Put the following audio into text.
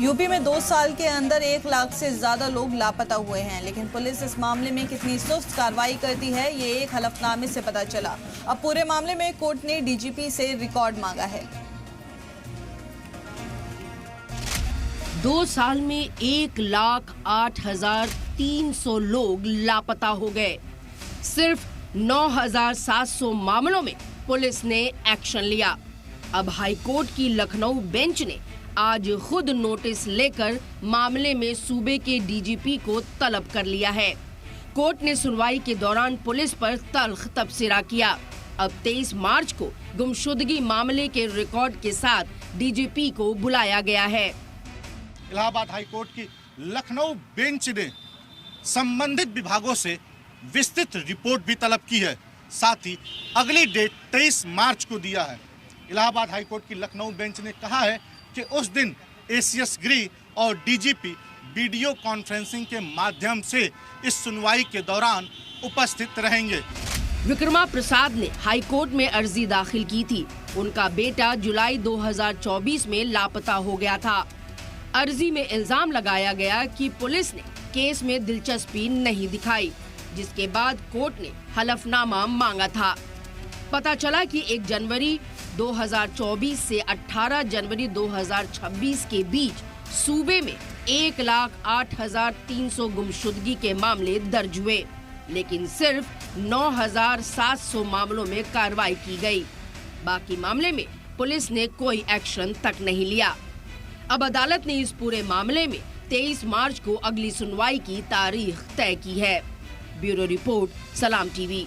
UP में 2 साल के अंदर 1 लाख से ज्यादा लोग लापता हुए हैं, लेकिन पुलिस इस मामले में कितनी सुस्त कार्रवाई करती है ये एक हलफनामे से पता चला। अब पूरे मामले में कोर्ट ने डीजीपी से रिकॉर्ड मांगा है। 2 साल में 1,08,300 लोग लापता हो गए। सिर्फ 9,700 मामलों में पुलिस ने एक्शन लिया। अब हाईकोर्ट की लखनऊ बेंच ने आज खुद नोटिस लेकर मामले में सूबे के डीजीपी को तलब कर लिया है। कोर्ट ने सुनवाई के दौरान पुलिस पर तल्ख तबसरा किया। अब 23 मार्च को गुमशुदगी मामले के रिकॉर्ड के साथ डीजीपी को बुलाया गया है। इलाहाबाद हाईकोर्ट की लखनऊ बेंच ने संबंधित विभागों से विस्तृत रिपोर्ट भी तलब की है। साथ ही अगली डेट 23 मार्च को दिया है। इलाहाबाद हाईकोर्ट की लखनऊ बेंच ने कहा है कि उस दिन एसीएस गृह और डीजीपी वीडियो कॉन्फ्रेंसिंग के माध्यम से इस सुनवाई के दौरान उपस्थित रहेंगे। विक्रमा प्रसाद ने हाईकोर्ट में अर्जी दाखिल की थी। उनका बेटा जुलाई 2024 में लापता हो गया था। अर्जी में इल्जाम लगाया गया कि पुलिस ने केस में दिलचस्पी नहीं दिखाई, जिसके बाद कोर्ट ने हलफनामा मांगा था। पता चला कि 1 जनवरी 2024 से 18 जनवरी 2026 के बीच सूबे में 1,08,300 गुमशुदगी के मामले दर्ज हुए, लेकिन सिर्फ 9,700 मामलों में कार्रवाई की गई। बाकी मामले में पुलिस ने कोई एक्शन तक नहीं लिया। अब अदालत ने इस पूरे मामले में 23 मार्च को अगली सुनवाई की तारीख तय की है। ब्यूरो रिपोर्ट, सलाम टीवी।